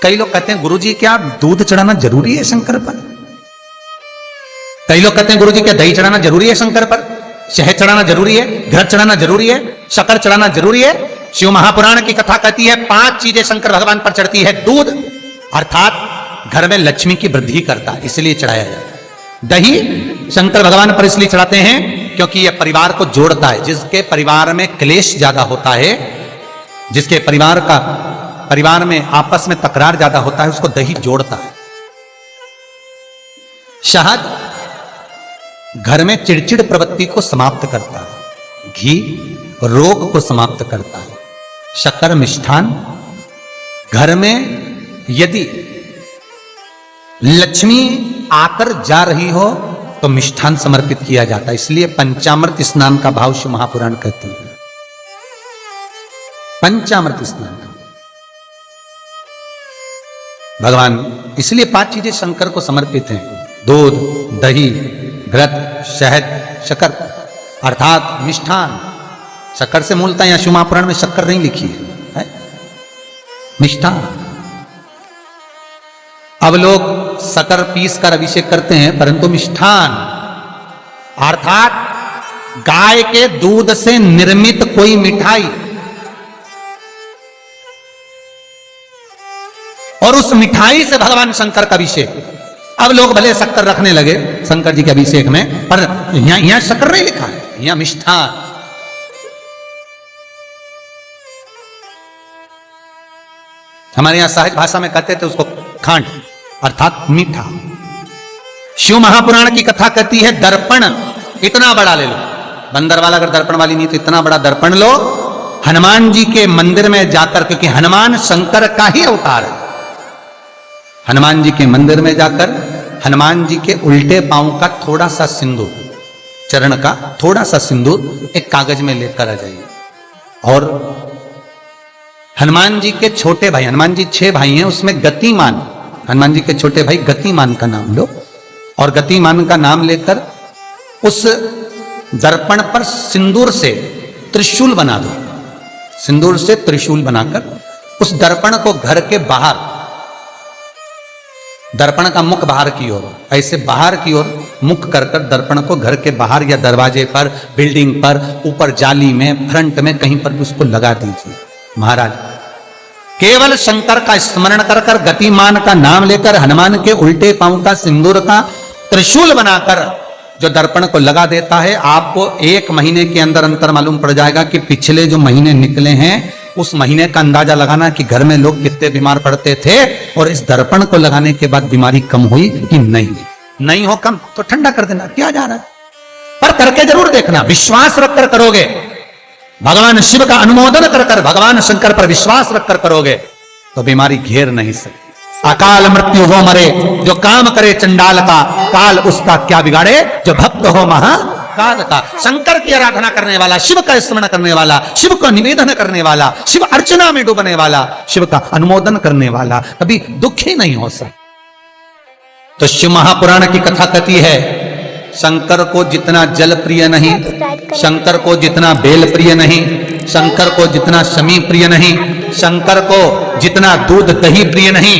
कई लोग कहते हैं गुरुजी क्या दूध चढ़ाना जरूरी है शंकर पर? कई लोग कहते हैं गुरुजी क्या दही चढ़ाना जरूरी है शंकर पर? शहद चढ़ाना जरूरी है? घृत चढ़ाना जरूरी है? शक्कर चढ़ाना जरूरी है? शिव महापुराण की कथा कहती है 5 चीजें शंकर भगवान पर चढ़ती है। दूध अर्थात घर में लक्ष्मी की वृद्धि करता है, इसलिए चढ़ाया जाता है। दही शंकर भगवान पर इसलिए चढ़ाते हैं क्योंकि यह परिवार को जोड़ता है। जिसके परिवार में क्लेश ज्यादा होता है, जिसके परिवार में आपस में तकरार ज्यादा होता है, उसको दही जोड़ता है। शहद घर में चिड़चिड़ प्रवृत्ति को समाप्त करता है। घी रोग को समाप्त करता है। शक्कर मिष्ठान घर में यदि लक्ष्मी आकर जा रही हो तो मिष्ठान समर्पित किया जाता है। इसलिए पंचामृत स्नान का भाव शिव महापुराण कहते हैं। पंचामृत स्नान भगवान, इसलिए 5 चीजें शंकर को समर्पित हैं। दूध, दही, घृत, शहद, शक्कर अर्थात मिष्ठान। शक्कर से मूलतः यहां शिव महापुराण में शक्कर नहीं लिखी है, मिष्ठान। अब लोग शक्कर पीस कर अभिषेक करते हैं, परंतु मिष्ठान अर्थात गाय के दूध से निर्मित कोई मिठाई, और उस मिठाई से भगवान शंकर का अभिषेक। अब लोग भले शक्कर रखने लगे शंकर जी के अभिषेक में, पर यहां शक्कर नहीं लिखा है, यहां मिष्ठान। हमारे यहां सहज भाषा में कहते थे उसको खांड अर्थात मीठा। शिव महापुराण की कथा कहती है दर्पण इतना बड़ा ले लो। बंदर वाला अगर दर्पण वाली नहीं तो इतना बड़ा दर्पण लो, हनुमान जी के मंदिर में जाकर, क्योंकि हनुमान शंकर का ही अवतार है। हनुमान जी के मंदिर में जाकर हनुमान जी के उल्टे पांव का थोड़ा सा सिंदूर, चरण का थोड़ा सा सिंदूर एक कागज में लेकर आ जाइए। और हनुमान जी के छोटे भाई, हनुमान जी 6 भाई हैं, उसमें गतिमान, हनुमान जी के छोटे भाई गतिमान का नाम लो, और गतिमान का नाम लेकर उस दर्पण पर सिंदूर से त्रिशूल बना दो। सिंदूर से त्रिशूल बनाकर उस दर्पण को घर के बाहर, दर्पण का मुख बाहर की ओर, ऐसे बाहर की ओर मुख कर कर दर्पण को घर के बाहर या दरवाजे पर, बिल्डिंग पर, ऊपर जाली में, फ्रंट में कहीं पर भी उसको लगा दीजिए। महाराज केवल शंकर का स्मरण कर कर, गतिमान का नाम लेकर, हनुमान के उल्टे पांव का सिंदूर का त्रिशूल बनाकर जो दर्पण को लगा देता है, आपको 1 महीने के अंदर अंतर मालूम पड़ जाएगा कि पिछले जो महीने निकले हैं उस महीने का अंदाजा लगाना कि घर में लोग कितने बीमार पड़ते थे, और इस दर्पण को लगाने के बाद बीमारी कम हुई कि नहीं हो कम तो ठंडा कर देना, क्या जा रहा है, पर करके जरूर देखना। विश्वास रखकर करोगे, भगवान शिव का अनुमोदन कर कर, भगवान शंकर पर विश्वास रखकर करोगे तो बीमारी घेर नहीं सकती। अकाल मृत्यु हो मरे जो काम करे चंडाल का, काल उसका क्या बिगाड़े जो भक्त हो महाकाल का। शंकर की आराधना करने वाला, शिव का स्मरण करने वाला, शिव को निवेदन करने वाला, शिव अर्चना में डूबने वाला, शिव का अनुमोदन करने वाला कभी दुखी नहीं हो सकता। तो शिव महापुराण की कथा कहती है शंकर को जितना जल प्रिय नहीं, शंकर को जितना बेल प्रिय नहीं, शंकर को जितना शमी प्रिय नहीं, शंकर को जितना दूध दही प्रिय नहीं,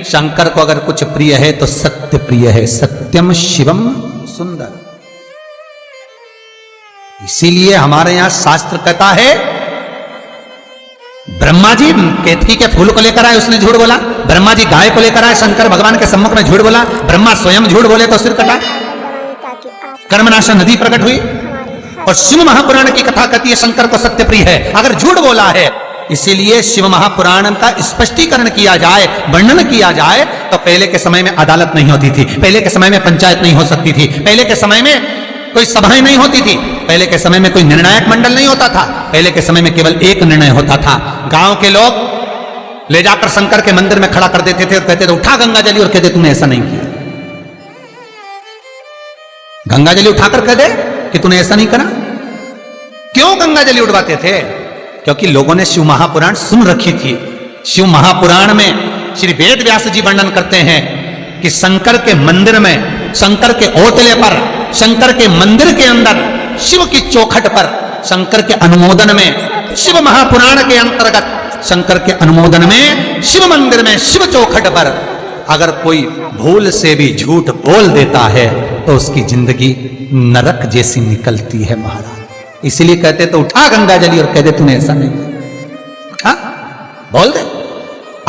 शंकर को अगर कुछ प्रिय है तो सत्य प्रिय है। सत्यम शिवम सुंदर। इसीलिए हमारे यहां शास्त्र कहता है ब्रह्मा जी केतकी के फूल को लेकर आए, उसने झूठ बोला। ब्रह्मा जी गाय को लेकर आए, शंकर भगवान के सम्मुख में झूठ बोला। ब्रह्मा स्वयं झूठ बोले तो सिर कटा, कर्मनाशा नदी प्रकट हुई। और शिव महापुराण की कथा कहती है शंकर को सत्य प्रिय है, अगर झूठ बोला है। इसीलिए शिव महापुराण का स्पष्टीकरण किया जाए, वर्णन किया जाए, तो पहले के समय में अदालत नहीं होती थी, पहले के समय में पंचायत नहीं हो सकती थी, पहले के समय में कोई सभाएं नहीं होती थी, पहले के समय में कोई निर्णायक मंडल नहीं होता था, पहले के समय में केवल एक निर्णय होता था। गांव के लोग ले जाकर शंकर के मंदिर में खड़ा कर देते थे और कहते थे उठा गंगा जली, और कहते तूने ऐसा नहीं किया। गंगा जली उठाकर कह दे कि तूने ऐसा नहीं करा। क्यों गंगा जली उठवाते थे? क्योंकि लोगों ने शिव महापुराण सुन रखी थी। शिव महापुराण में श्री वेद व्यास जी वर्णन करते हैं कि शंकर के मंदिर में, शंकर के ओतले पर, शंकर के मंदिर के अंदर, शिव की चौखट पर, शंकर के अनुमोदन में शिव महापुराण के अंतर्गत शंकर के अनुमोदन में शिव मंदिर में शिव चौखट पर अगर कोई भूल से भी झूठ बोल देता है तो उसकी जिंदगी नरक जैसी निकलती है महाराज। इसीलिए कहते तो उठा गंगा जली और कह दे तूने ऐसा नहीं उठा, बोल दे।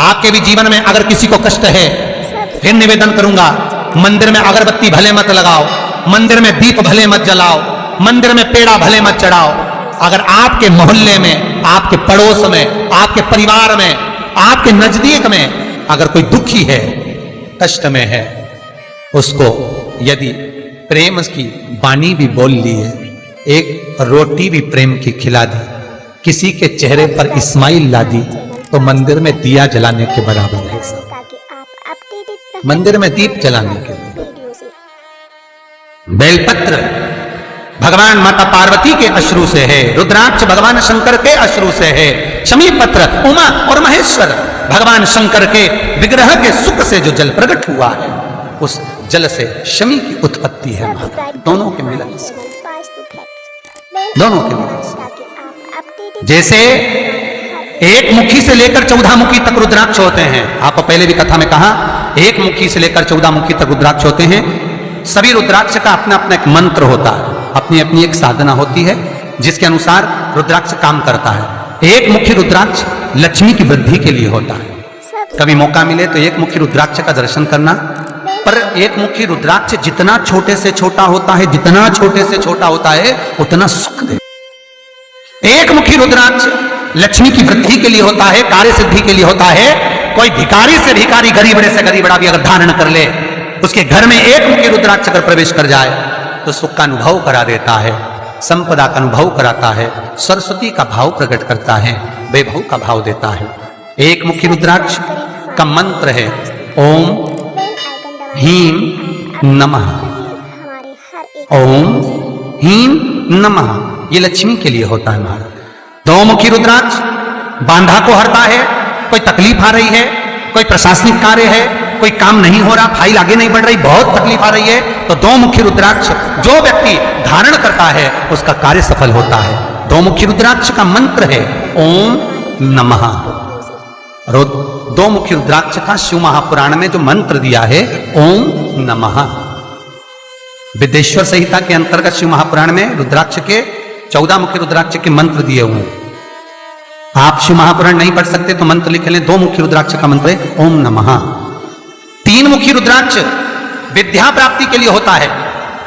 आपके भी जीवन में अगर किसी को कष्ट है, फिर निवेदन करूंगा, मंदिर में अगरबत्ती भले मत लगाओ, मंदिर में दीप भले मत जलाओ, मंदिर में पेड़ा भले मत चढ़ाओ। अगर आपके मोहल्ले में, आपके पड़ोस में, आपके परिवार में, आपके नजदीक में अगर कोई दुखी है, कष्ट में है, उसको यदि प्रेम की वाणी भी बोल ली है, एक रोटी भी प्रेम की खिला दी, किसी के चेहरे पर स्माइल ला दी, तो मंदिर में दिया जलाने के बराबर है। मंदिर में दीप जलाने के लिए बेलपत्र भगवान माता पार्वती के अश्रु से है, रुद्राक्ष भगवान शंकर के अश्रु से है, शमी पत्र उमा और महेश्वर भगवान शंकर के विग्रह के सुख से जो जल प्रकट हुआ है, उस जल से शमी की उत्पत्ति है। दोनों के मिलन से, दोनों के मिलन से। जैसे एक मुखी से लेकर 14 मुखी तक रुद्राक्ष होते हैं, आप पहले भी कथा में कहा, एक मुखी से लेकर 14 मुखी तक रुद्राक्ष होते हैं। सभी रुद्राक्ष का अपना अपना एक मंत्र होता है, अपनी अपनी एक साधना होती है जिसके अनुसार रुद्राक्ष काम करता है। एक मुखी रुद्राक्ष लक्ष्मी की वृद्धि के लिए होता है। कभी मौका मिले तो एक मुखी रुद्राक्ष का दर्शन करना। पर एक मुखी रुद्राक्ष जितना छोटे से छोटा होता है, जितना छोटे से छोटा होता है, उतना सुख दे। एक मुखी रुद्राक्ष लक्ष्मी की वृद्धि के लिए होता है, कार्य सिद्धि के लिए होता है। कोई भिखारी से भिखारी, गरीबड़े से गरीबड़ा भी अगर धारण कर ले, उसके घर में एक मुखी रुद्राक्ष अगर प्रवेश कर जाए तो सुख का अनुभव करा देता है, संपदा का अनुभव कराता है, सरस्वती का भाव प्रकट करता है, वैभव का भाव देता है। एक मुखी रुद्राक्ष का मंत्र है ओम ह्रीं नमः, ओम ह्रीं नमः। ये लक्ष्मी के लिए होता है महाराज। दो मुखी रुद्राक्ष बांधा को हरता है। कोई तकलीफ आ रही है, कोई प्रशासनिक कार्य है, कोई काम नहीं हो रहा, फाइल आगे नहीं बढ़ रही, बहुत तकलीफ आ रही है, तो दो मुखी रुद्राक्ष जो व्यक्ति धारण करता है उसका कार्य सफल होता है। दो मुखी रुद्राक्ष का मंत्र है ओम नमः। दो मुखी रुद्राक्ष का शिव महापुराण में जो मंत्र दिया है ओम नमः। विदेश्वर संहिता के अंतर्गत शिव महापुराण में रुद्राक्ष के 14 मुखी रुद्राक्ष के मंत्र दिए हुए हैं। आप शिव महापुराण नहीं पढ़ सकते तो मंत्र लिख लें। दो मुखी रुद्राक्ष का मंत्र है ओम नमः। तीन मुखी रुद्राक्ष विद्या प्राप्ति के लिए होता है।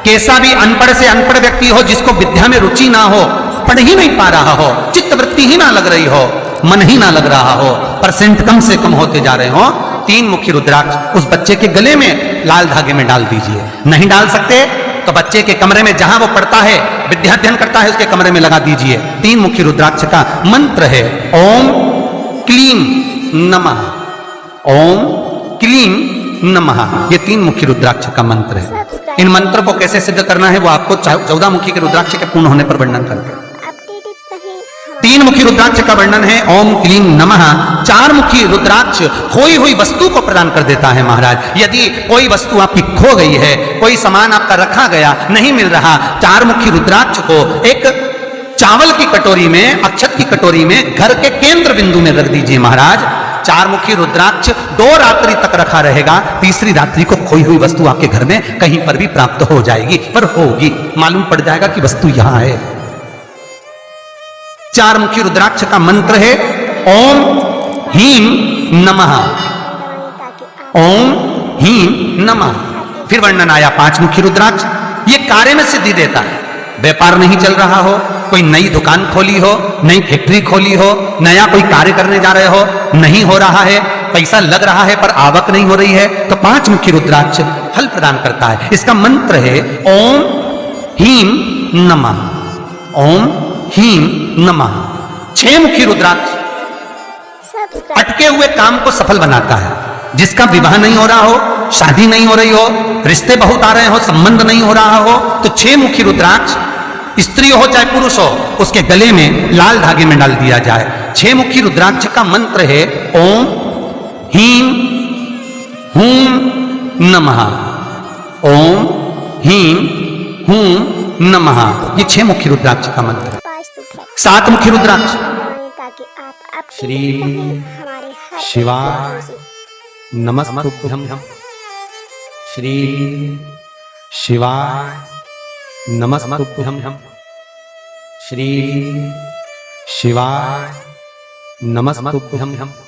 कैसा भी अनपढ़ से अनपढ़ व्यक्ति हो, जिसको विद्या में रुचि ना हो, पढ़ ही नहीं पा रहा हो, चित्त वृत्ति ही ना लग रही हो, मन ही ना लग रहा हो, परसेंट कम से कम होते जा रहे हो, तीन मुखी रुद्राक्ष उस बच्चे के गले में लाल धागे में डाल दीजिए। नहीं डाल सकते तो बच्चे के कमरे में जहां वो पढ़ता है, विद्याध्ययन करता है, उसके कमरे में लगा दीजिए। तीन मुखी रुद्राक्ष का मंत्र है ओम क्लीं नमः, ओम क्लीं नमः। ये तीन मुखी रुद्राक्ष का मंत्र है। इन मंत्र को कैसे सिद्ध करना है वो आपको 14 मुखी के रुद्राक्ष के पूर्ण होने पर वर्णन करते। तीन मुखी रुद्राक्ष का वर्णन है ओम क्लीं नमः। चार मुखी रुद्राक्ष खोई हुई वस्तु को प्रदान कर देता है महाराज। यदि कोई वस्तु आपकी खो गई है, कोई सामान आपका रखा गया नहीं मिल रहा, चार मुखी रुद्राक्ष को एक चावल की कटोरी में, अक्षत की कटोरी में घर के केंद्र बिंदु में रख दीजिए महाराज। चार मुखी रुद्राक्ष 2 रात्रि तक रखा रहेगा। तीसरी रात्रि को खोई हुई वस्तु आपके घर में कहीं पर भी प्राप्त हो जाएगी, पर होगी, मालूम पड़ जाएगा कि वस्तु यहां है। चार मुखी रुद्राक्ष का मंत्र है ओम ह्रीं नमः, ओम ह्रीं नमः। फिर वर्णन आया 5 मुखी रुद्राक्ष। ये कार्य में सिद्धि देता है। व्यापार नहीं चल रहा हो, कोई नई दुकान खोली हो, नई फैक्ट्री खोली हो, नया कोई कार्य करने जा रहे हो, नहीं हो रहा है, पैसा लग रहा है पर आवक नहीं हो रही है, तो 5 मुखी रुद्राक्ष फल प्रदान करता है। इसका मंत्र है ओम ह्रीं नमः, ओम ह्रीं नमः। 6 मुखी रुद्राक्ष अटके हुए काम को सफल बनाता है। जिसका विवाह नहीं हो रहा हो, शादी नहीं हो रही हो, रिश्ते बहुत आ रहे हो, संबंध नहीं हो रहा हो, तो 6 मुखी रुद्राक्ष स्त्री हो चाहे पुरुष हो, उसके गले में लाल धागे में डाल दिया जाए। 6 मुखी रुद्राक्ष का मंत्र है ओम ह्रीं हूं नमः, ओम ह्रीं हूं नमः। ये 6 मुखी रुद्राक्ष का मंत्र है। 7 मुखी रुद्राक्ष श्री शिवाय नमस्तुभ्यं। श्री शिवाय नमस्तुभ्यं। श्री शिवाय नमस्तुभ्यं।